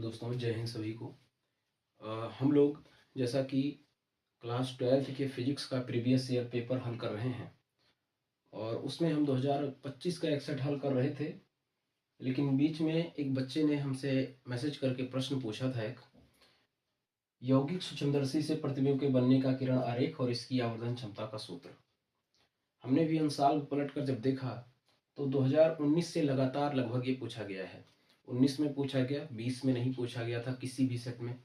दोस्तों, जय हिंद सभी को। हम लोग जैसा कि क्लास 12th के फिजिक्स का प्रीवियस ईयर पेपर हल कर रहे हैं और उसमें हम 2025 का एक्सेट हल कर रहे थे। लेकिन बीच में एक बच्चे ने हमसे मैसेज करके प्रश्न पूछा था, एक यौगिक सूक्ष्मदर्शी से प्रतिबिंब के बनने का किरण आरेख और इसकी आवर्धन क्षमता का सूत्र। हमने भी अनुसार पलट कर जब देखा तो 2019 से लगातार लगभग ये पूछा गया है। 19 में पूछा गया, 20 में नहीं पूछा गया था किसी भी सेट में,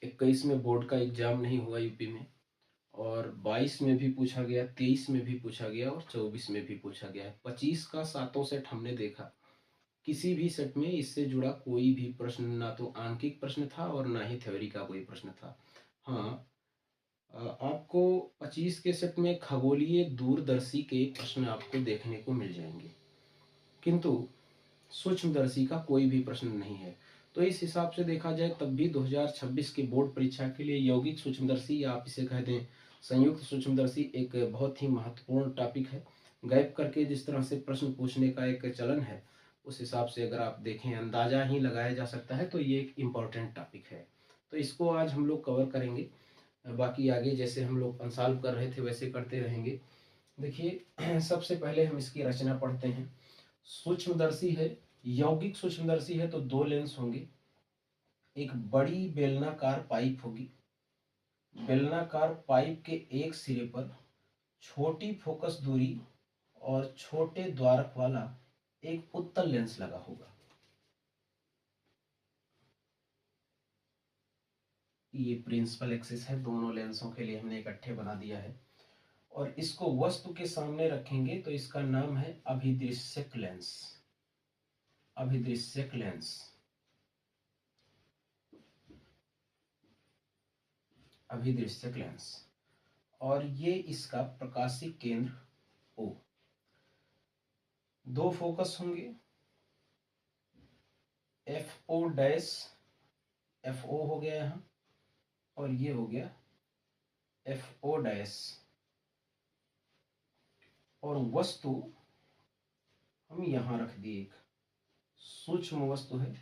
21 में बोर्ड का एग्जाम नहीं हुआ यूपी में, और 22 में भी पूछा गया, 23 में भी पूछा गया और 24 में भी पूछा गया है। 25 का सातों सेट हमने देखा, किसी भी सेट में इससे जुड़ा कोई भी प्रश्न ना तो आंकिक प्रश्न था और ना ही थ्योरी का कोई प्रश्न था। हाँ, आपको 25 के सेट में खगोलीय दूरदर्शी के प्रश्न आपको देखने को मिल जाएंगे, किंतु सूक्ष्मदर्शी का कोई भी प्रश्न नहीं है। तो इस हिसाब से देखा जाए तब भी 2026 की बोर्ड परीक्षा के लिए यौगिक सूक्ष्मदर्शी या आप इसे कह दें संयुक्त सूक्ष्मदर्शी एक बहुत ही महत्वपूर्ण टॉपिक है। गैप करके जिस तरह से प्रश्न पूछने का एक चलन है, उस हिसाब से अगर आप देखें अंदाजा ही लगाया जा सकता है, तो ये एक इम्पॉर्टेंट टॉपिक है। तो इसको आज हम लोग कवर करेंगे। बाकी आगे जैसे हम लोग अनसॉल्व कर रहे थे वैसे करते रहेंगे। देखिए, सबसे पहले हम इसकी रचना पढ़ते हैं। सूक्ष्मदर्शी है, यौगिक सूक्ष्मदर्शी है तो दो लेंस होंगे, एक बड़ी बेलनाकार पाइप होगी, बेलनाकार पाइप के एक सिरे पर छोटी फोकस दूरी और छोटे द्वारक वाला एक उत्तल लेंस लगा होगा। ये प्रिंसिपल एक्सिस है, दोनों लेंसों के लिए हमने इकट्ठे बना दिया है और इसको वस्तु के सामने रखेंगे तो इसका नाम है अभिदृश्यक लेंस। अभिदृश्यक लेंस, अभिदृश्यक लेंस, और ये इसका प्रकाशीय केंद्र O। दो फोकस होंगे, FO डैश, FO हो गया यहाँ, और ये हो गया FO डैश। और वस्तु हम यहां रख दिए, एक सूक्ष्म वस्तु है।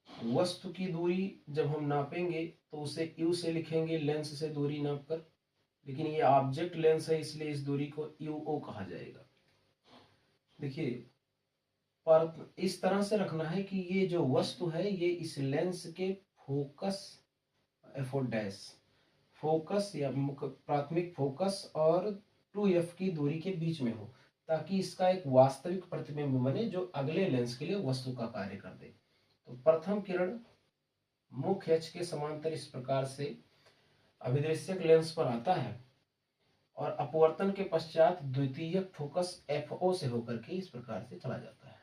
वस्तु की दूरी जब हम नापेंगे तो उसे U से लिखेंगे, लेंस से दूरी नापकर, लेकिन ये ऑब्जेक्ट लेंस है इसलिए इस दूरी को UO कहा जाएगा। देखिए, पर इस तरह से रखना है कि ये जो वस्तु है ये इस लेंस के फोकस FO डैश, फोकस या प्राथमिक फोकस और 2F की दूरी के बीच में हो, ताकि इसका एक वास्तविक प्रतिबिंब बने जो अगले लेंस के लिए वस्तु का कार्य कर दे। तो प्रथम किरण मुख्य अक्ष के समांतर इस प्रकार से अभिदृश्यक लेंस पर आता है और अपवर्तन के पश्चात द्वितीयक फोकस FO से होकर के इस प्रकार से चला जाता है।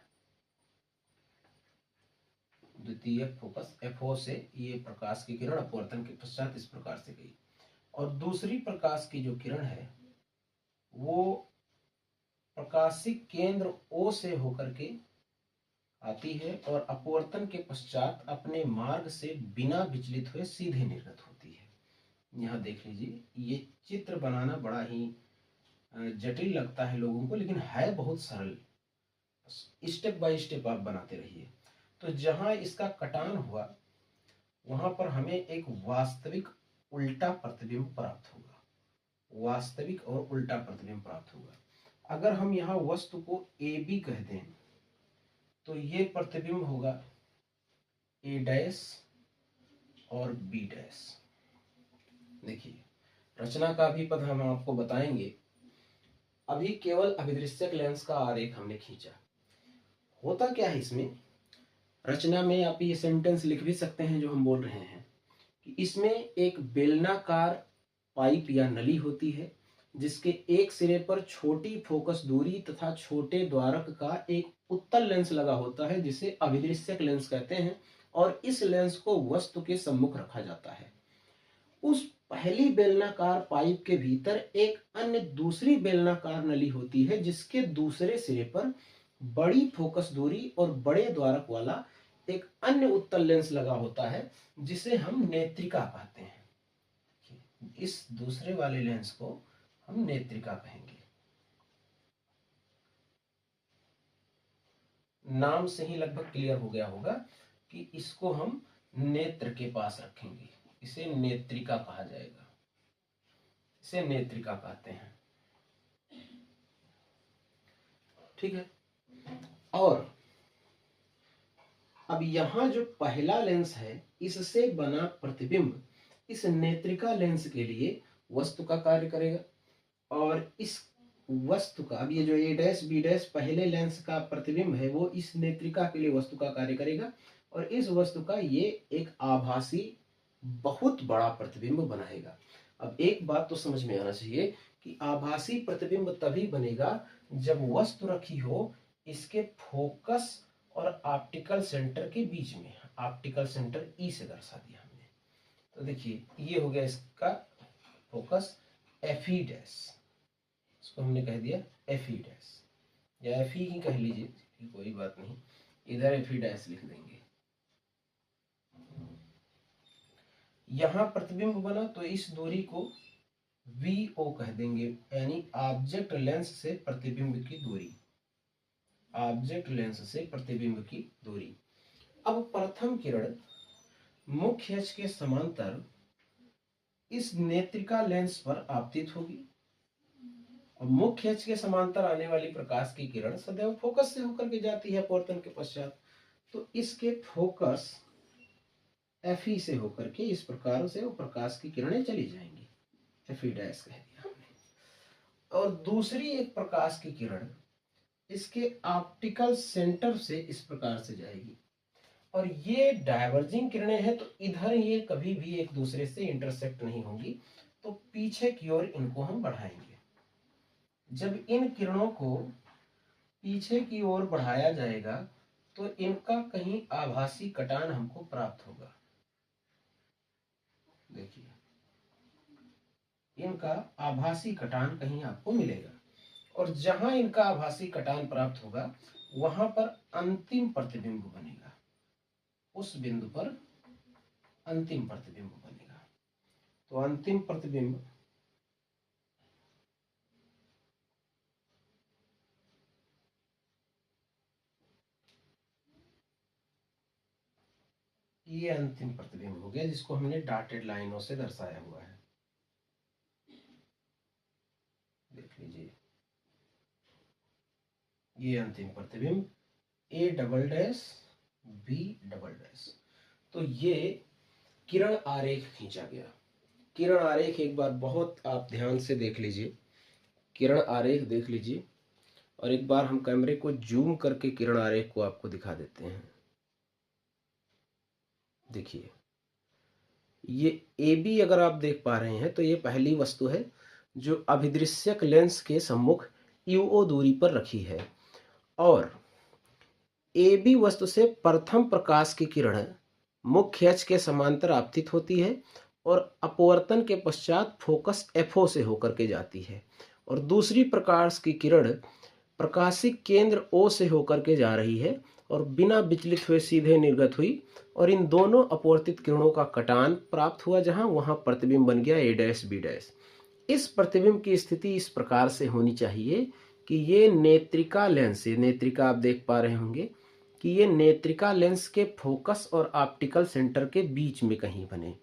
द्वितीयक फोकस FO से ये प्रकाश की किरण अपवर्तन के पश्चात इस प्रकार से गई, और दूसरी प्रकाश की जो किरण है वो प्रकाशिक केंद्र O से होकर के आती है और अपवर्तन के पश्चात अपने मार्ग से बिना विचलित हुए सीधे निर्गत होती है। यहाँ देख लीजिए, ये चित्र बनाना बड़ा ही जटिल लगता है लोगों को, लेकिन है बहुत सरल। स्टेप बाय स्टेप आप बनाते रहिए। तो जहां इसका कटान हुआ वहां पर हमें एक वास्तविक उल्टा प्रतिबिंब प्राप्त होगा, वास्तविक और उल्टा प्रतिबिंब प्राप्त होगा। अगर हम यहाँ वस्तु को AB कह दें तो ये प्रतिबिंब होगा A डैश और B डैश। देखिए, रचना का भी पद हम आपको बताएंगे। अभी केवल अभिदृश्यक लेंस का आरेख हमने खींचा। होता क्या है इसमें, रचना में आप ये सेंटेंस लिख भी सकते हैं जो हम बोल रहे हैं कि इसमें एक बेलनाकार पाइप या नली होती है जिसके एक सिरे पर छोटी फोकस दूरी तथा छोटे द्वारक का एक उत्तल लेंस लगा होता है जिसे अभिदृश्यक लेंस कहते हैं, और इस लेंस को वस्तु के सम्मुख रखा जाता है। उस पहली बेलनाकार पाइप के भीतर एक अन्य दूसरी बेलनाकार नली होती है जिसके दूसरे सिरे पर बड़ी फोकस दूरी और बड़े द्वारक वाला एक अन्य उत्तल लेंस लगा होता है जिसे हम नेत्रिका कहते हैं। इस दूसरे वाले लेंस को हम नेत्रिका कहेंगे। नाम से ही लगभग क्लियर हो गया होगा कि इसको हम नेत्र के पास रखेंगे, इसे नेत्रिका कहा जाएगा, इसे नेत्रिका कहते हैं। ठीक है। और अब यहां जो पहला लेंस है इससे बना प्रतिबिंब इस नेत्रिका लेंस के लिए वस्तु का कार्य करेगा, और इस वस्तु का, अब ये जो ए डैश बी डैश पहले लेंस का प्रतिबिंब है वो इस नेत्रिका के लिए वस्तु का कार्य करेगा, और इस वस्तु का ये एक आभासी बहुत बड़ा प्रतिबिंब बनाएगा। अब एक बात तो समझ में आना चाहिए कि आभासी प्रतिबिंब तभी बनेगा जब वस्तु रखी हो इसके फोकस और ऑप्टिकल सेंटर के बीच में। ऑप्टिकल सेंटर ई से दर्शा दिया हमने, तो देखिए ये हो गया इसका फोकस एफ ई डैश, इसको हमने कह दिया एफ ई डैश, या एफ ई ही कह लीजिए, कोई बात नहीं, इधर एफ ई डैश लिख देंगे। यहां प्रतिबिंब बना तो इस दूरी को VO कह देंगे, यानी ऑब्जेक्ट लेंस से प्रतिबिंब की दूरी, ऑब्जेक्ट लेंस से प्रतिबिंब की दूरी। अब प्रथम किरण मुख्य अक्ष के समांतर इस नेत्रिका लेंस पर आपतित होगी, और मुख्य अक्ष के समांतर आने वाली प्रकाश की किरण सदैव फोकस से होकर के जाती है अपवर्तन के पश्चात, तो इसके फोकस Fe से होकर के इस प्रकार से वो प्रकाश की किरणें चली जाएंगी, Fe डैश कह दिया हमने। और दूसरी एक प्रकाश की किरण इसके ऑप्टिकल सेंटर से इस प्रकार से जाएगी, और ये डाइवर्जिंग किरणें हैं, तो इधर ये कभी भी एक दूसरे से इंटरसेक्ट नहीं होंगी, तो पीछे की ओर इनको हम बढ़ाएंगे। जब इन किरणों को पीछे की ओर बढ़ाया जाएगा तो इनका कहीं आभासी कटान हमको प्राप्त होगा। देखिए इनका आभासी कटान कहीं आपको मिलेगा, और जहां इनका आभासी कटान प्राप्त होगा वहां पर अंतिम प्रतिबिंब बनेगा, उस बिंदु पर अंतिम प्रतिबिंब बनेगा। तो अंतिम प्रतिबिंब ये अंतिम प्रतिबिंब हो गया, जिसको हमने डॉटेड लाइनों से दर्शाया हुआ है। देख लीजिए ये अंतिम प्रतिबिंब A double dash B double dash. तो ये किरण आरेख खींचा गया। किरण आरेख एक बार बहुत आप ध्यान से देख लीजिए, किरण आरेख देख लीजिए, और एक बार हम कैमरे को जूम करके किरण आरेख को आपको दिखा देते हैं। देखिए ये AB अगर आप देख पा रहे हैं तो ये पहली वस्तु है जो अभिदृश्यक लेंस के सम्मुख UO दूरी पर रखी है, और AB वस्तु से प्रथम प्रकाश की किरण मुख्य अक्ष के समांतर आपतित होती है और अपवर्तन के पश्चात फोकस FO से होकर के जाती है, और दूसरी प्रकाश की किरण प्रकाशिक केंद्र O से होकर के जा रही है और बिना विचलित हुए सीधे निर्गत हुई, और इन दोनों अपवर्तित किरणों का कटान प्राप्त हुआ जहां वहां प्रतिबिंब बन गया A डैश B डैश। इस प्रतिबिंब की स्थिति इस प्रकार से होनी चाहिए कि ये नेत्रिका लेंस, ये नेत्रिका आप देख पा रहे होंगे कि ये नेत्रिका लेंस के फोकस और ऑप्टिकल सेंटर के बीच में कहीं बने,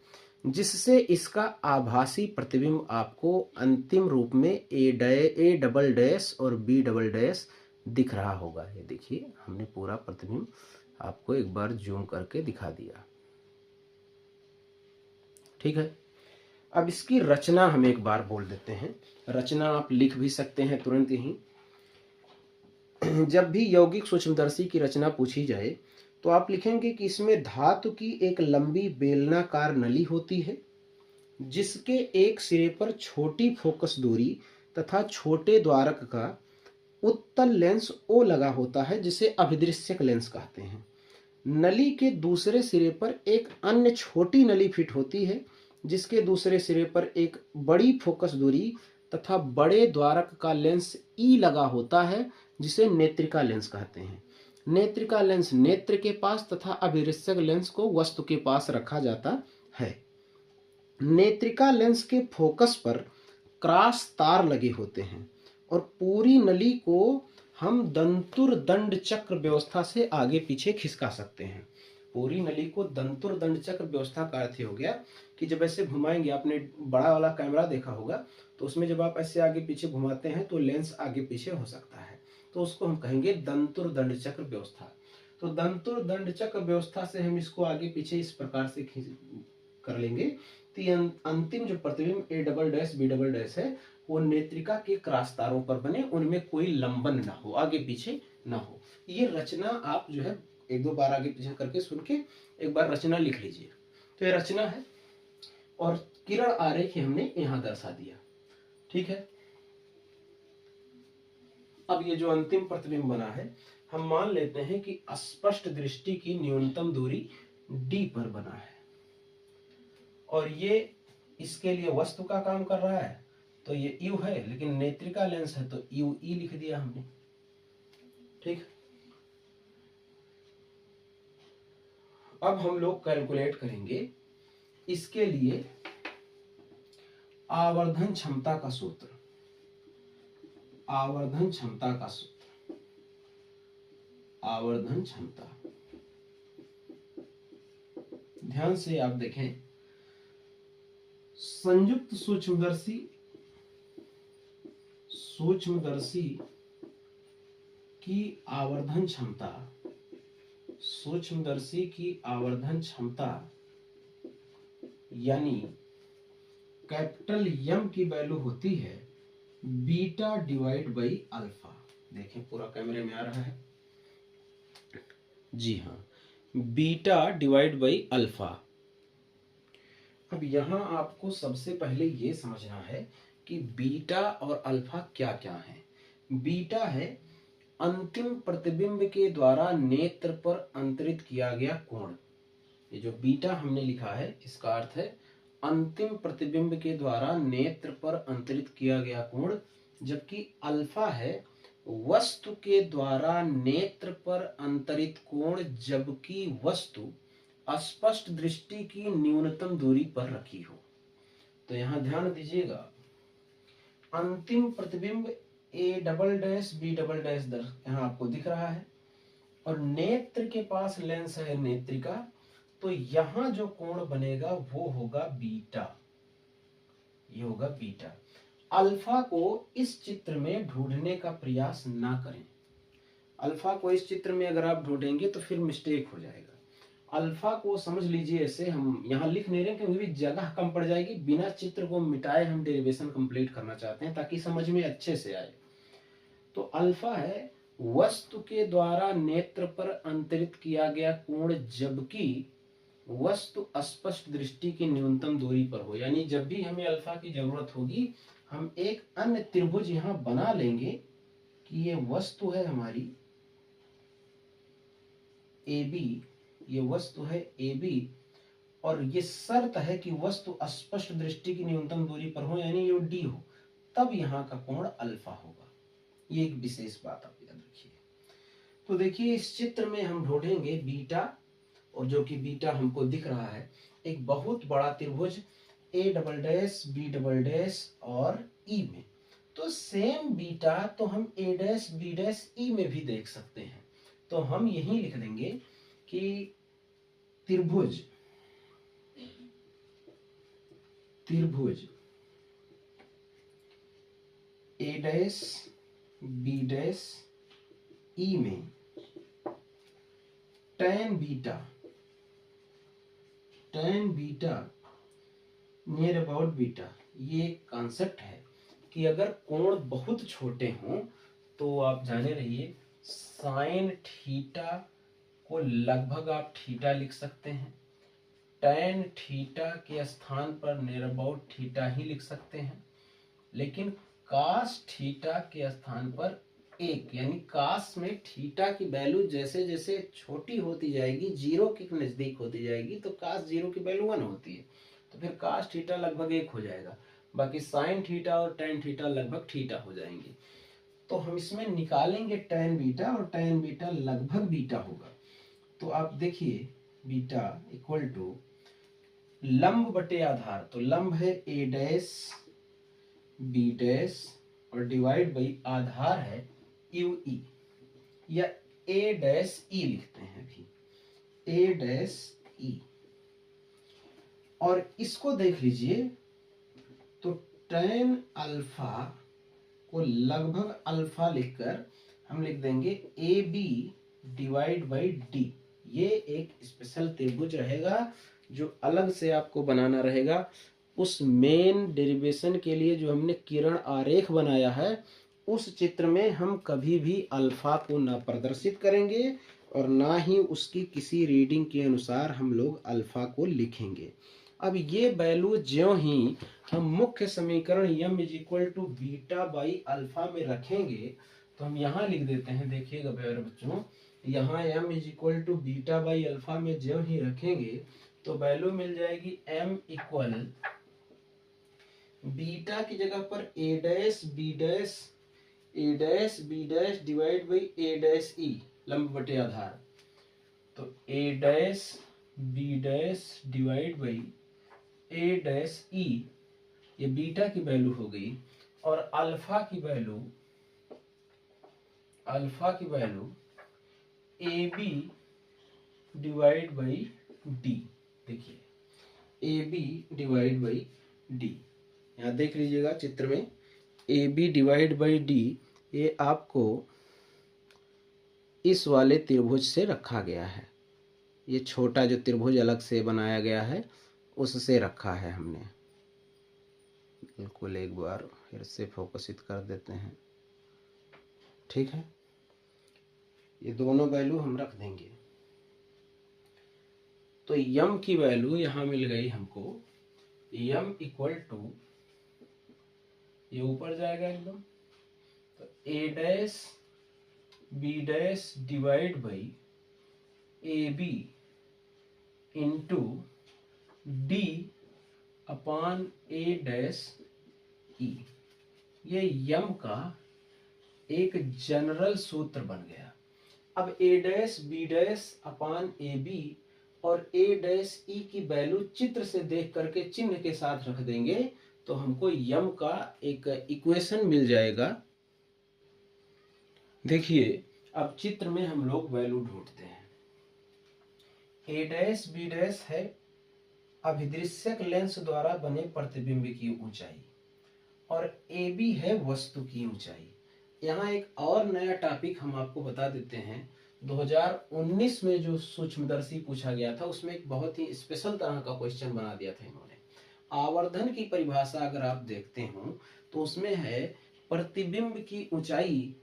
जिससे इसका आभासी प्रतिबिंब आपको अंतिम रूप में ए डबल डैश और B डबल डैश दिख रहा होगा। ये देखिए हमने पूरा प्रतिबिंब आपको एक बार जूम करके दिखा दिया। ठीक है, अब इसकी रचना हम एक बार बोल देते हैं। रचना आप लिख भी सकते हैं तुरंत ही। जब भी यौगिक सूक्ष्मदर्शी की रचना पूछी जाए तो आप लिखेंगे कि इसमें धातु की एक लंबी बेलनाकार नली होती है, जिसके एक सिरे पर छोटी फोकस दूरी तथा छोटे द्वारक का उत्तल लेंस O लगा होता है, जिसे अभिदृश्यक लेंस कहते हैं। नली के दूसरे सिरे पर एक अन्य छोटी नली फिट होती है, जिसके दूसरे सिरे पर एक बड़ी फोकस दूरी तथा बड़े द्वारक का लेंस E लगा होता है, जिसे नेत्रिका लेंस कहते हैं। नेत्रिका लेंस नेत्र के पास तथा अभिदृश्यक लेंस को वस्तु के पास रखा जाता है। नेत्रिका लेंस के फोकस पर क्रॉस तार लगे होते हैं, और पूरी नली को हम दंतुर दंड चक्र व्यवस्था से आगे पीछे खिसका सकते हैं। पूरी नली को दंतुर दंड चक्र व्यवस्था का अर्थ हो गया कि जब ऐसे घुमाएंगे, आपने बड़ा वाला कैमरा देखा होगा, तो उसमें जब आप ऐसे आगे पीछे घुमाते हैं तो लेंस आगे पीछे हो सकता है, तो उसको हम कहेंगे दंतुर दंड चक्र व्यवस्था। तो दंतुर दंड चक्र व्यवस्था से हम इसको आगे पीछे इस प्रकार से कर लेंगे कि अंतिम जो प्रतिबिंब A double dash B double dash है वो नेत्रिका के क्रॉस तारों पर बने, उनमें कोई लंबन ना हो, आगे पीछे ना हो। ये रचना आप जो है एक दो बार आगे पीछे करके सुन के एक बार रचना लिख लीजिए। तो ये रचना है और किरण आरेख हमने यहां दर्शा दिया, ठीक है। अब ये जो अंतिम प्रतिबिंब बना है, हम मान लेते हैं कि स्पष्ट दृष्टि की न्यूनतम दूरी d पर बना है और ये इसके लिए वस्तु का काम कर रहा है, तो ये u है, लेकिन नेत्रिका लेंस है तो ue लिख दिया हमने, ठीक। अब हम लोग कैलकुलेट करेंगे इसके लिए आवर्धन क्षमता का सूत्र, आवर्धन क्षमता का सूत्र, आवर्धन क्षमता। ध्यान से आप देखें, संयुक्त सूक्ष्मदर्शी की आवर्धन क्षमता, सूक्ष्मदर्शी की आवर्धन क्षमता यानी कैपिटल एम की वैल्यू होती है बीटा डिवाइड बाई अल्फा। देखें पूरा कैमरे में आ रहा है, जी हाँ, बीटा डिवाइड बाई अल्फा। अब यहां आपको सबसे पहले ये समझना है कि बीटा और अल्फा क्या क्या है। बीटा है अंतिम प्रतिबिंब के द्वारा नेत्र पर अंतरित किया गया कोण। ये जो बीटा हमने लिखा है इसका अर्थ है अंतिम प्रतिबिंब के द्वारा नेत्र पर अंतरित किया गया कोण, जबकि अल्फा है वस्तु के द्वारा नेत्र पर अंतरित कोण जबकि वस्तु स्पष्ट दृष्टि की न्यूनतम दूरी पर रखी हो। तो यहां ध्यान दीजिएगा, अंतिम प्रतिबिंब A double dash B double dash यहां आपको दिख रहा है और नेत्र के पास लेंस है नेत्रिका, तो यहां जो कोण बनेगा वो होगा बीटा, ये होगा बीटा। अल्फा को इस चित्र में ढूंढने का प्रयास ना करें। अल्फा को इस चित्र में अगर आप ढूंढेंगे तो फिर मिस्टेक हो जाएगा। अल्फा को समझ लीजिए, ऐसे हम यहाँ लिख नहीं रहे क्योंकि जगह कम पड़ जाएगी, बिना चित्र को मिटाए हम डेरिवेशन कंप्लीट करना चाहते हैं ताकि समझ में अच्छे से आए। तो अल्फा है वस्तु के द्वारा नेत्र पर अंतरित किया गया कोण जबकि वस्तु स्पष्ट दृष्टि की न्यूनतम दूरी पर हो। यानी जब भी हमें अल्फा की जरूरत होगी हम एक अन्य त्रिभुज यहाँ बना लेंगे कि ये वस्तु है हमारी AB, ये वस्तु है AB और ये शर्त है कि वस्तु स्पष्ट दृष्टि की न्यूनतम दूरी पर हो यानी ये D हो, तब यहाँ का कोण अल्फा होगा। ये एक विशेष बात आप याद रखिए। तो देखिए इस चित्र में हम ढूंढेंगे बीटा, और जो कि बीटा हमको दिख रहा है एक बहुत बड़ा त्रिभुज A double dash B double dash और ई में। तो सेम बीटा तो हम A dash B dash E में भी देख सकते हैं। तो हम यही लिख देंगे कि त्रिभुज ए डैश बी डैश ई में tan beta near about beta, ये कॉन्सेप्ट है कि अगर कोण बहुत छोटे हों तो आप जाने रहिए साइन थीटा को लगभग आप थीटा लिख सकते हैं, tan थीटा के स्थान पर नियर अबाउट थीटा ही लिख सकते हैं, लेकिन cos थीटा के स्थान पर एक, यानी कास में थीटा की वैल्यू जैसे जैसे छोटी होती जाएगी, जीरो के नजदीक होती जाएगी, तो कास जीरो की वैल्यू 1 होती है, तो फिर कास थीटा लगभग 1 हो जाएगा, बाकी साइन थीटा और tan थीटा लगभग थीटा हो जाएंगे। तो हम इसमें निकालेंगे tan बीटा और tan बीटा लगभग बीटा होगा। तो आप देखिए बीटा इक्वल टू लंब बटे आधार, तो लंब है ए डैश बी डैश और डिवाइड बाई आधार है UE या A डैश E लिखते हैं अभी, ए डैश ई। और इसको देख लीजिए तो tan अल्फा को लगभग अल्फा लिखकर हम लिख देंगे A B divide by D. ये एक स्पेशल त्रिभुज रहेगा जो अलग से आपको बनाना रहेगा। उस मेन डेरिवेशन के लिए जो हमने किरण आरेख बनाया है उस चित्र में हम कभी भी अल्फा को ना प्रदर्शित करेंगे और ना ही उसकी किसी रीडिंग के अनुसार हम लोग अल्फा को लिखेंगे। अब ये वैल्यू ज्यों ही हम मुख्य समीकरण यम is equal to beta by alpha में रखेंगे तो हम यहाँ लिख देते हैं, देखिएगा प्यारे बच्चों, यहाँ m is equal to beta by alpha में ज्यों ही रखेंगे तो वैल्यू मिल जाएगी m इक्वल बीटा की जगह पर A dash B dash divide by A dash E लंब बटे आधार। तो A dash B dash divide by A dash E, ये बीटा की वैल्यू हो गई। और अल्फा की value A B divide by D. देखिए A B divide by D, यहाँ देख लीजिएगा चित्र में A B divide by D ये आपको इस वाले त्रिभुज से रखा गया है। ये छोटा जो त्रिभुज अलग से बनाया गया है उससे रखा है हमने। बिल्कुल एक बार फिर से फोकसित कर देते हैं, ठीक है। ये दोनों वैल्यू हम रख देंगे तो यम की वैल्यू यहाँ मिल गई हमको, यम इक्वल टू, ये ऊपर जाएगा एकदम, तो A dash B dash divide by A B into D upon A dash E. ये यम का एक जनरल सूत्र बन गया। अब A dash B dash upon A B और ए डैश ई की वैल्यू चित्र से देख करके चिन्ह के साथ रख देंगे तो हमको यम का एक इक्वेशन मिल जाएगा। देखिए अब चित्र में हम लोग वैल्यू ढूंढते हैं। ए डैश बी डैश है अभिदृश्यक लेंस द्वारा बने प्रतिबिंब की ऊंचाई और ए बी है वस्तु की ऊंचाई। यहाँ एक और नया टॉपिक हम आपको बता देते हैं। 2019 में जो सूक्ष्मदर्शी पूछा गया था उसमें एक बहुत ही स्पेशल तरह का क्वेश्चन बना दिया था इन्होंने। आवर्धन की परिभाषा अगर आप देखते हो तो उसमें है प्रतिबिंब की ऊंचाई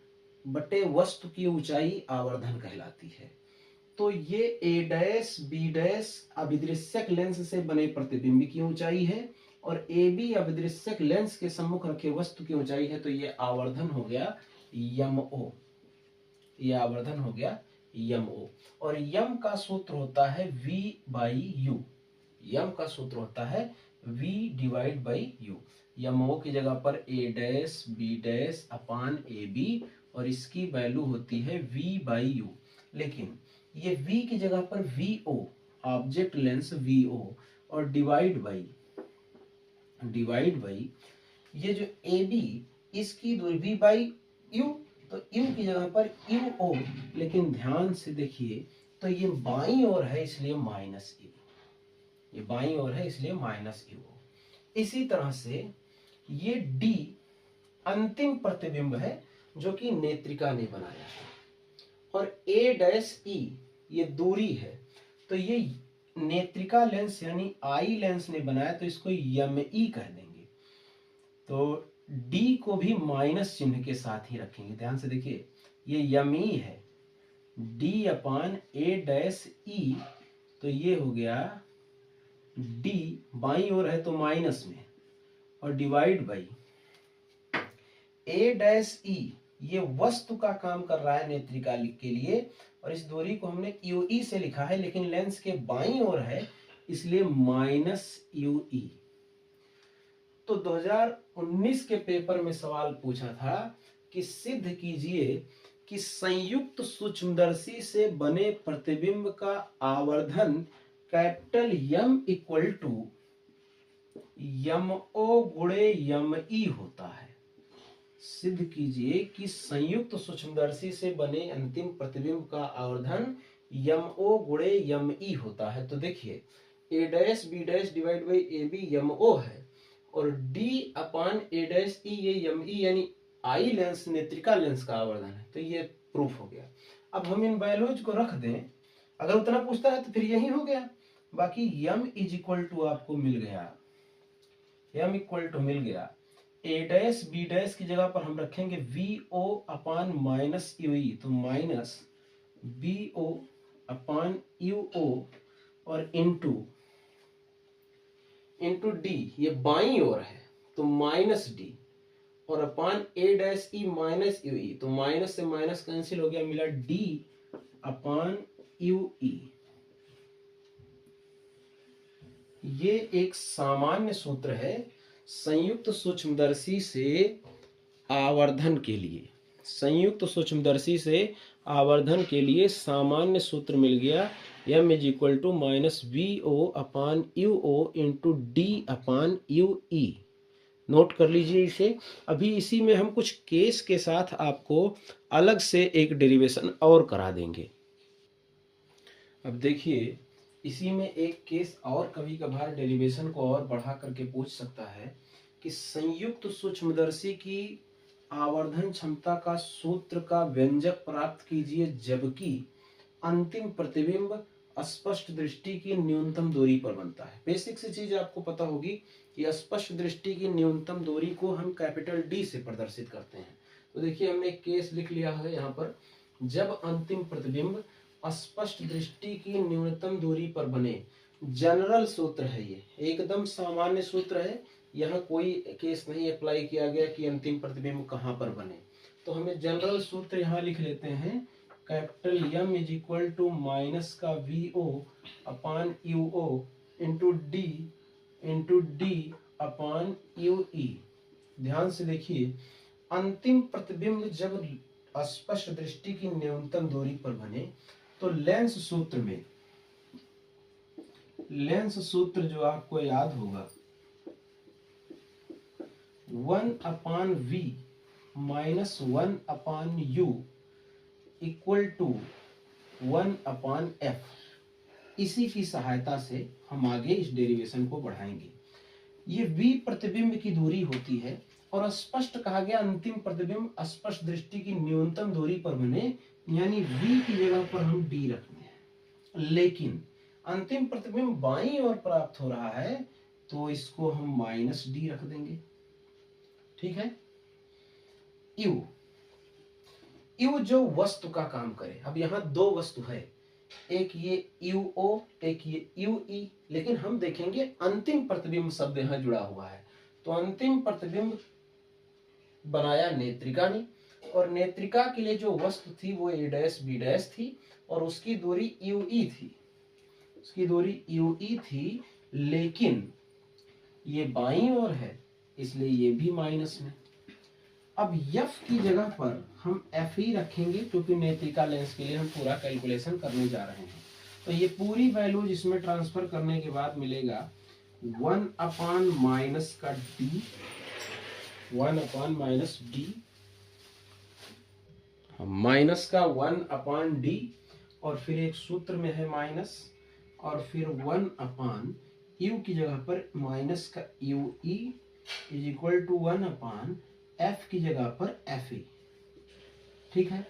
बटे वस्तु की ऊंचाई आवर्धन कहलाती है। तो ये ए डैश बी डैश अभिदृश्यक लेंस से बने प्रतिबिंब की ऊंचाई है और ए बी अभिदृश्यक लेंस के सम्मुख रखे वस्तु की ऊंचाई है, तो ये आवर्धन हो गया यम ओ। ये आवर्धन हो गया यम ओ। और यम का सूत्र होता है v बाई यू। यम का सूत्र होता है v divide by U. M O की जगह पर A dash B dash upon A B और इसकी वैल्यू होती है v बाई यू। लेकिन ये v की जगह पर V O, object lens V O, और डिवाइड बाई ये जो ए बी इसकी दूरी v बाई यू, तो यू की जगह पर यू ओ। लेकिन ध्यान से देखिए तो ये बाईं ओर है इसलिए माइनस यू, ये बाईं ओर है इसलिए माइनस यू। इसी तरह से ये डी अंतिम प्रतिबिंब है जो कि नेत्रिका ने बनाया है और ए डैश ई ये दूरी है, तो ये नेत्रिका लेंस यानी आई लेंस ने बनाया तो इसको यम ई कह देंगे। तो डी को भी माइनस चिन्ह के साथ ही रखेंगे। ध्यान से देखिए ये यम ई है, डी अपान ए डैश ई, तो ये हो गया डी बाईं ओर है तो माइनस में, और divide by A dash E, ये वस्तु का काम कर रहा है नेत्रिका के लिए और इस दूरी को हमने यू ई से लिखा है लेकिन लेंस के बाईं ओर है इसलिए माइनस यू ई। तो 2019 के पेपर में सवाल पूछा था कि सिद्ध कीजिए कि संयुक्त सूक्ष्मदर्शी से बने प्रतिबिंब का आवर्धन कैपिटल यम इक्वल टू यम ओ गुणे यम ई होता है। सिद्ध कीजिए कि संयुक्त सूक्ष्मदर्शी से बने अंतिम प्रतिबिंब का आवर्धन यम ओ गुणे यम ई होता है। तो देखिए A dash B dash divide by A B M O है और D upon A dash E ये यम ई यानी आई लेंस नेत्रिका लेंस का आवर्धन है। तो ये प्रूफ हो गया। अब हम इन वैल्यूज को रख दें, अगर उतना पूछता है तो फिर यही हो गया। बाकी यम इज इक्वल टू आपको मिल गया, यम इक्वल टू मिल गया ए डैश बी डैश की जगह पर हम रखेंगे V O upon minus U E, तो minus B O upon U O और इंटू डी, ये बाई ओर है तो माइनस डी और upon A dash E minus U E, तो माइनस से माइनस कैंसिल हो गया, मिला डी अपान यू ई। ये एक सामान्य सूत्र है संयुक्त सूक्ष्मदर्शी से आवर्धन के लिए। संयुक्त सूक्ष्मदर्शी से आवर्धन के लिए सामान्य सूत्र मिल गया, m is equal to minus V O upon U O into D upon U E. Note कर लीजिए इसे। अभी इसी में हम कुछ केस के साथ आपको अलग से एक डेरिवेशन और करा देंगे। अब देखिए इसी में एक केस और कभी कभार डेरिवेशन को और बढ़ा करके पूछ सकता है कि संयुक्त सूक्ष्मदर्शी की आवर्धन क्षमता का सूत्र का व्यंजक प्राप्त कीजिए जबकि अंतिम प्रतिबिंब स्पष्ट दृष्टि की न्यूनतम दूरी पर बनता है। बेसिक सी चीज आपको पता होगी कि स्पष्ट दृष्टि की न्यूनतम दूरी को हम कैपिटल डी से प्रदर्शित करते हैं। तो देखिए हमने एक केस लिख लिया है यहाँ पर, जब अंतिम प्रतिबिंब स्पष्ट दृष्टि की न्यूनतम दूरी पर बने। जनरल सूत्र है, ये एकदम सामान्य सूत्र है, यहाँ कोई केस नहीं अप्लाई किया गया कि अंतिम प्रतिबिंब कहाँ पर बने। तो हमें जनरल सूत्र यहाँ लिख लेते हैं, capital M is equal to minus का V O upon U O into D upon U E. ध्यान से देखिए, अंतिम प्रतिबिंब जब स्पष्ट दृष्टि की न्यूनतम दूरी पर बने तो लेंस सूत्र जो आपको याद होगा 1 upon V minus 1 upon U equal to 1 upon F. इसी की सहायता से हम आगे इस डेरिवेशन को बढ़ाएंगे। ये v प्रतिबिंब की दूरी होती है और स्पष्ट कहा गया अंतिम प्रतिबिंब स्पष्ट दृष्टि की न्यूनतम दूरी पर बने, यानी v की जगह पर हम d रखते हैं। लेकिन अंतिम प्रतिबिंब बाईं ओर प्राप्त हो रहा है तो इसको हम माइनस डी रख देंगे। ठीक है। यू जो वस्तु का काम करे। अब यहाँ दो वस्तु है, एक ये यू ओ एक ये यू ई, लेकिन हम देखेंगे अंतिम प्रतिबिंब शब्द यहाँ जुड़ा हुआ है। तो अंतिम प्रतिबिंब बनाया नेत्रिका ने और नेत्रिका के लिए जो वस्तु थी वो ए डैश बी डैश थी और उसकी दूरी यू ई थी, लेकिन ये बाईं ओर है इसलिए ये भी माइनस में। अब एफ की जगह पर हम एफ ही रखेंगे क्योंकि नेत्रिका लेंस के लिए हम पूरा कैलकुलेशन करने जा रहे हैं। तो ये पूरी वैल्यू इसमें ट्रांसफर करने के बाद मिलेगा 1 अपान माइनस का D, 1 upon minus D, minus का 1 अपान डी और फिर एक सूत्र में है माइनस और फिर 1 अपान यू की जगह पर माइनस का U E is equal to 1 upon F की जगह पर एफ ई। ठीक है।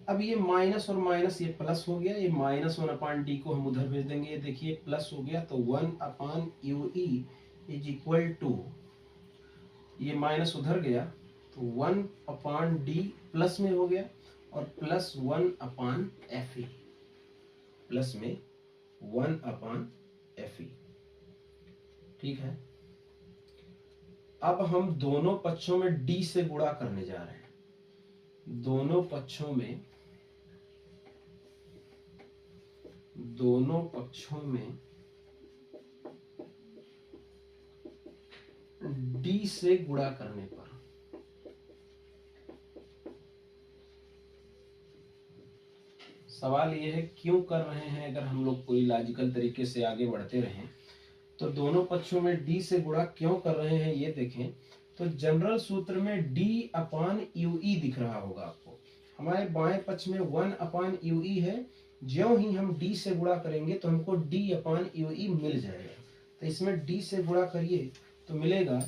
अब ये माइनस और माइनस ये प्लस हो गया, ये माइनस 1 अपान डी को हम उधर भेज देंगे, ये देखिए प्लस हो गया तो 1 upon U E is equal to, ये माइनस उधर गया तो 1 अपान डी प्लस में हो गया और प्लस 1 अपान एफ ई, प्लस में 1 अपान एफ ई। ठीक है। अब हम दोनों पक्षों में d से गुणा करने जा रहे हैं। दोनों पक्षों में d से गुणा करने पर सवाल यह है क्यों कर रहे हैं। अगर हम लोग कोई लॉजिकल तरीके से आगे बढ़ते रहें तो दोनों पक्षों में d से गुणा क्यों कर रहे हैं ये देखें। तो जनरल सूत्र में d अपान यू ई दिख रहा होगा आपको। हमारे बाएं पक्ष में 1/UE है, ज्यों ही हम d से गुणा करेंगे तो हमको d/UE मिल जाएगा। तो इसमें d से गुणा करिए तो मिलेगा,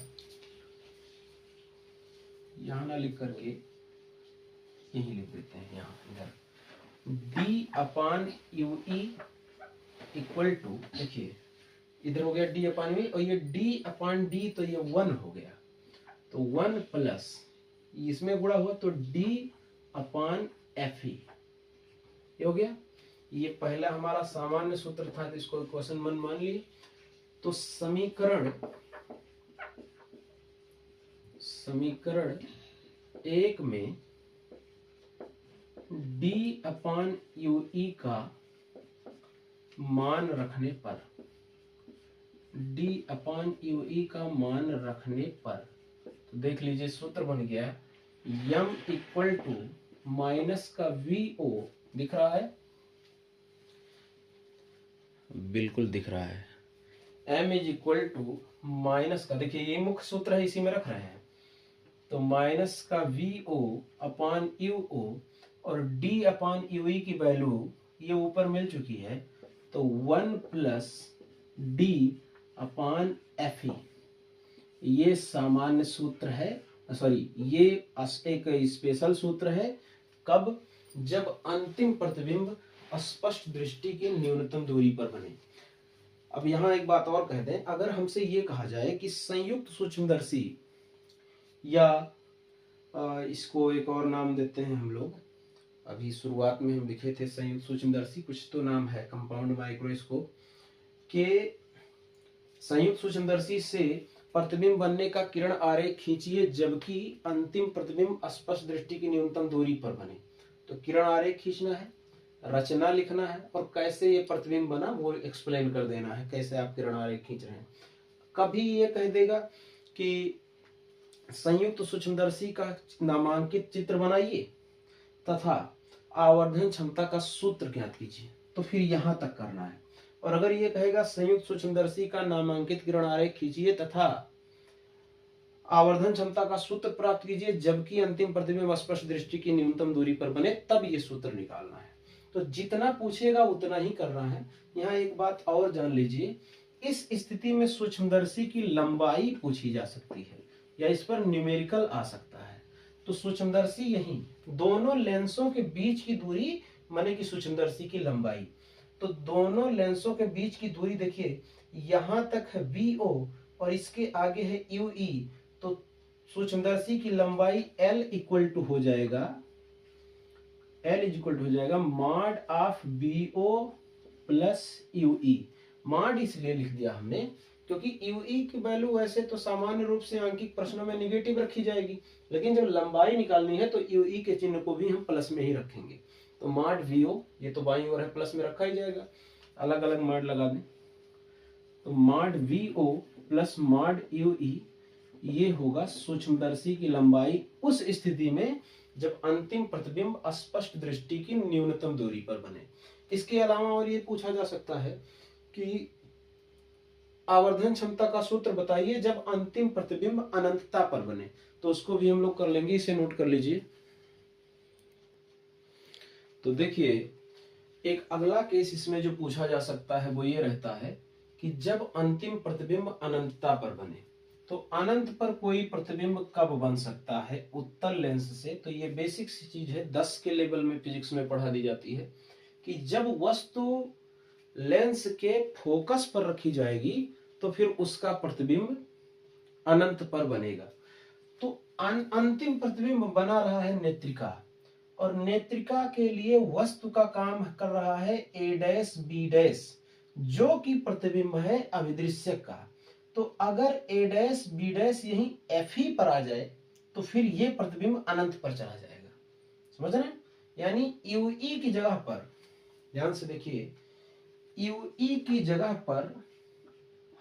यहाँ ना लिख करके यही लिख देते हैं, यहाँ इधर d/UE इक्वल टू, देखिए इधर हो गया d/UE और ये d/d तो ये 1 हो गया, तो 1 प्लस इसमें गुणा हुआ तो d/Fe ये हो गया। ये पहला हमारा सामान्य सूत्र था, तो इसको इक्वेशन 1 मान लिए। तो समीकरण 1 में d/UE का मान रखने पर, d/UE का मान रखने पर, तो देख लीजिए सूत्र बन गया m इक्वल टू माइनस का VO, दिख रहा है, बिल्कुल दिख रहा है, m is equal to minus का, देखिए ये मुख्य सूत्र है, इसी में रख रहे हैं, तो माइनस का VO/UO और d/UE की वैल्यू ये ऊपर मिल चुकी है, तो 1 प्लस d/Fe ये सामान्य सूत्र है, सॉरी ये एक स्पेशल सूत्र है। कब? जब अंतिम प्रतिबिंब स्पष्ट दृष्टि की न्यूनतम दूरी पर बने। अब यहाँ एक बात और कह दें, अगर हमसे ये कहा जाए कि संयुक्त सूक्ष्मदर्शी, या इसको एक और नाम देते हैं हम लोग, अभी शुरुआत में हम लिखे थे संयुक्त सूक्ष्मदर्शी, कुछ तो नाम है, कंपाउंड माइक्रोस्कोप के संयुक्त सूक्ष्मदर्शी से प्रतिबिंब बनने का किरण आरेख खींचिए जबकि अंतिम प्रतिबिंब स्पष्ट दृष्टि की न्यूनतम दूरी पर बने। तो किरण आरेख खींचना है, रचना लिखना है और कैसे ये प्रतिबिंब बना वो एक्सप्लेन कर देना है, कैसे आप किरण आरेख खींच रहे हैं। कभी ये कह देगा कि संयुक्त सूक्ष्मदर्शी का नामांकित चित्र बनाइए तथा आवर्धन क्षमता का सूत्र ज्ञात कीजिए, तो फिर यहां तक करना है। और अगर ये कहेगा संयुक्त सूक्ष्मदर्शी का नामांकित किरण आरेख खींचिए तथा आवर्धन क्षमता का सूत्र प्राप्त कीजिए जबकि अंतिम प्रतिबिंब स्पष्ट दृष्टि की न्यूनतम दूरी पर बने, तब ये सूत्र निकालना है। तो जितना पूछेगा उतना ही करना है। यहाँ एक बात और जान लीजिए, इस स्थिति में सूक्ष्मदर्शी की लंबाई पूछी जा सकती है या इस पर न्यूमेरिकल आ सकता है। तो सूक्ष्मदर्शी यही दोनों लेंसों के बीच की दूरी माने कि सूक्ष्मदर्शी की लंबाई, तो दोनों लेंसों के बीच की दूरी देखिए यहां तक है VO और इसके आगे है UE, तो सूक्ष्मदर्शी की लंबाई L इक्वल टू हो जाएगा, L इक्वल टू हो जाएगा mod of BO plus UE। Mod इसलिए लिख दिया हमने क्योंकि UE की वैल्यू वैसे तो सामान्य रूप से आंकिक प्रश्नों में निगेटिव रखी जाएगी, लेकिन जब लंबाई निकालनी है तो UE के चिन्ह को भी हम प्लस में ही रखेंगे। तो मॉड VO, ये तो बाईं ओर है, प्लस में रखा ही जाएगा, अलग अलग मॉड लगा दें, तो mod VO plus mod UE ये होगा सूक्ष्मदर्शी की लंबाई उस स्थिति में जब अंतिम प्रतिबिंब स्पष्ट दृष्टि की न्यूनतम दूरी पर बने। इसके अलावा और ये पूछा जा सकता है कि आवर्धन क्षमता का सूत्र बताइए जब अंतिम प्रतिबिंब अनंतता पर बने, तो उसको भी हम लोग कर लेंगे, इसे नोट कर लीजिए। तो देखिए एक अगला केस इसमें जो पूछा जा सकता है वो ये रहता है कि जब अंतिम प्रतिबिंब अनंतता पर बने, तो अनंत पर कोई प्रतिबिंब कब बन सकता है उत्तल लेंस से। तो ये बेसिक सी चीज है, 10 के लेवल में फिजिक्स में पढ़ा दी जाती है कि जब वस्तु लेंस के फोकस पर रखी जाएगी तो फिर उसका प्रतिबिंब अनंत पर बनेगा। तो अंतिम प्रतिबिंब बना रहा है नेत्रिका, और नेत्रिका के लिए वस्तु का काम कर रहा है A', B', जो कि प्रतिबिंब है अभिदृश्य का। तो अगर A', B' यही Fe पर आ जाए तो फिर ये प्रतिबिंब अनंत पर चला जाएगा, समझ रहे हैं। यानी UE की जगह पर, ध्यान से देखिए, UE की जगह पर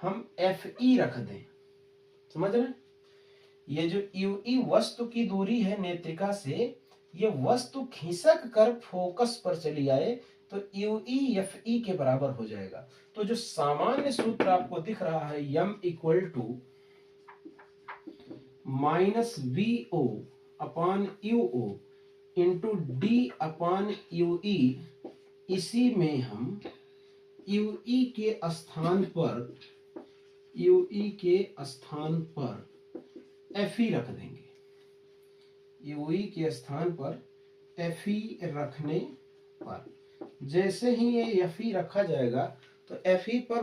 हम Fe रख दें, समझ रहे हैं। ये जो UE वस्तु की दूरी है नेत्रिका से, ये वस्तु खिसक कर फोकस पर चली आए तो UE Fe के बराबर हो जाएगा। तो जो सामान्य सूत्र आपको दिख रहा है m equal to minus VO/UO into D upon U E, इसी में हम यू ई के स्थान पर एफ ई रख देंगे। यू ई के स्थान पर एफ ई रखने पर जैसे ही ये एफ ई रखा जाएगा तो एफ ई पर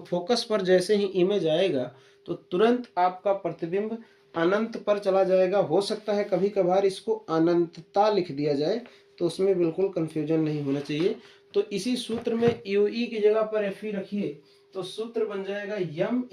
फोकस पर जैसे ही इमेज आएगा तो तुरंत आपका प्रतिबिंब अनंत पर चला जाएगा। हो सकता है कभी कभार इसको अनंतता लिख दिया जाए, तो उसमें बिल्कुल कंफ्यूजन नहीं होना चाहिए। तो इसी सूत्र में यू ई की जगह पर एफ ई रखिए तो सूत्र बन जाएगा m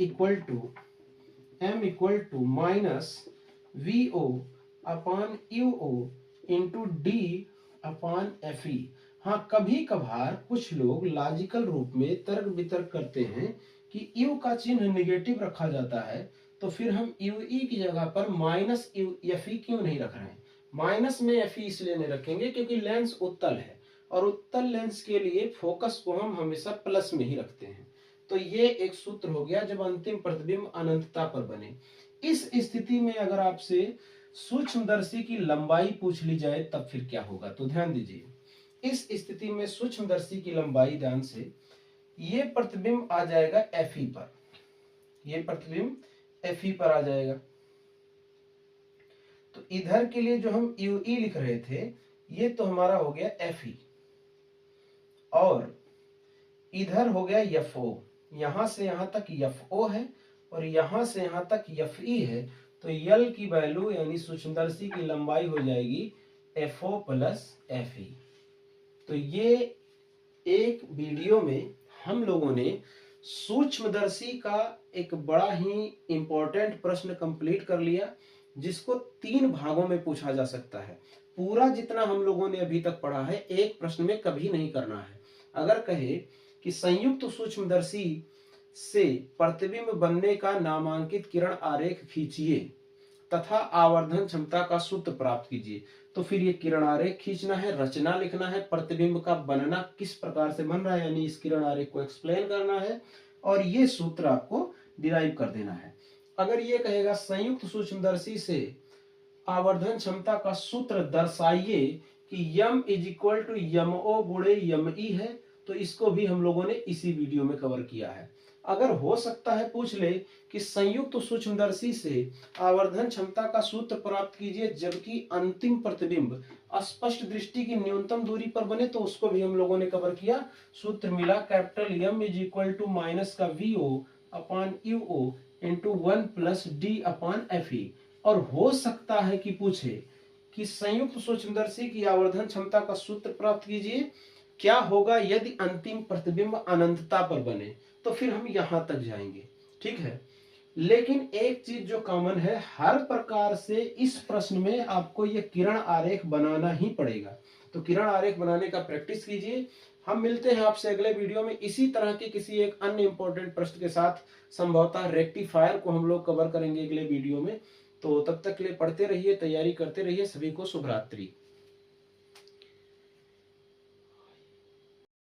equal to minus V O upon U O into D upon F E. हाँ, कभी कभार कुछ लोग लॉजिकल रूप में तर्क वितर्क करते हैं कि यू का चिन्ह निगेटिव रखा जाता है, तो फिर हम यू ई की जगह पर माइनस यू एफ ई क्यों नहीं रख रहे हैं। माइनस में एफ ई इसलिए नहीं रखेंगे क्योंकि लेंस उत्तल है और उत्तल लेंस के लिए फोकस को हम हमेशा प्लस में ही रखते हैं। तो ये एक सूत्र हो गया जब अंतिम प्रतिबिंब अनंतता पर बने। इस स्थिति में अगर आपसे सूक्ष्मदर्शी की लंबाई पूछ ली जाए तब फिर क्या होगा, तो ध्यान दीजिए। इस स्थिति में सूक्ष्मदर्शी की लंबाई, ध्यान से, ये प्रतिबिंब आ जाएगा एफ ई पर, ये प्रतिबिंब एफ ई पर आ जाएगा। तो इधर के लिए जो हम यू ई लिख रहे थे ये तो हमारा हो गया एफ ई, और इधर हो गया एफ ओ। यहां से यहां तक एफ ओ है और यहां से यहां तक एफ ई है। तो यल की वैल्यू यानी सूक्ष्मदर्शी की लंबाई हो जाएगी F O plus F E. तो ये एक वीडियो में हम लोगों ने सूक्ष्मदर्शी का एक बड़ा ही इंपॉर्टेंट प्रश्न कंप्लीट कर लिया, जिसको 3 भागों में पूछा जा सकता है। पूरा जितना हम लोगों ने अभी तक पढ़ा है एक प्रश्न में कभी नहीं करना है। अगर कहे कि संयुक्त सूक्ष्मदर्शी से प्रतिबिंब बनने का नामांकित किरण आरेख खींचिए तथा आवर्धन क्षमता का सूत्र प्राप्त कीजिए, तो फिर ये किरण आरेख खींचना है, रचना लिखना है, प्रतिबिंब का बनना किस प्रकार से बन रहा है यानी इस किरण आरेख को एक्सप्लेन करना है, और ये सूत्र आपको डिराइव कर देना है। अगर ये कहेगा संयुक्त सूक्ष्मदर्शी से आवर्धन क्षमता का सूत्र दर्शाइए कि m इज इक्वल टू यम ओ गुणे यम ई है, तो इसको भी हम लोगों ने इसी वीडियो में कवर किया है। अगर हो सकता है पूछ ले कि संयुक्त सूक्ष्मदर्शी से आवर्धन क्षमता का सूत्र प्राप्त कीजिए जबकि अंतिम प्रतिबिंब स्पष्ट दृष्टि की न्यूनतम दूरी पर बने, तो उसको भी हम लोगों ने कवर किया। सूत्र मिला capital M is equal to minus का V O upon U O into 1 plus D upon F E. और हो सकता है कि पूछे कि संयुक्त सूक्ष्मदर्शी की आवर्धन क्षमता का सूत्र प्राप्त कीजिए, क्या होगा यदि अंतिम प्रतिबिंब अनंतता पर बने, तो फिर हम यहां तक जाएंगे, ठीक है। लेकिन एक चीज जो कॉमन है, हर प्रकार से इस प्रश्न में आपको ये किरण आरेख बनाना ही पड़ेगा। तो किरण आरेख बनाने का प्रैक्टिस कीजिए। हम मिलते हैं आपसे अगले वीडियो में इसी तरह के किसी एक अन्य इंपॉर्टेंट प्रश्न के साथ। संभवतः रेक्टिफायर को हम लोग कवर करेंगे अगले वीडियो में। तो तब तक के लिए पढ़ते रहिए, तैयारी करते रहिए। सभी को शुभ रात्रि।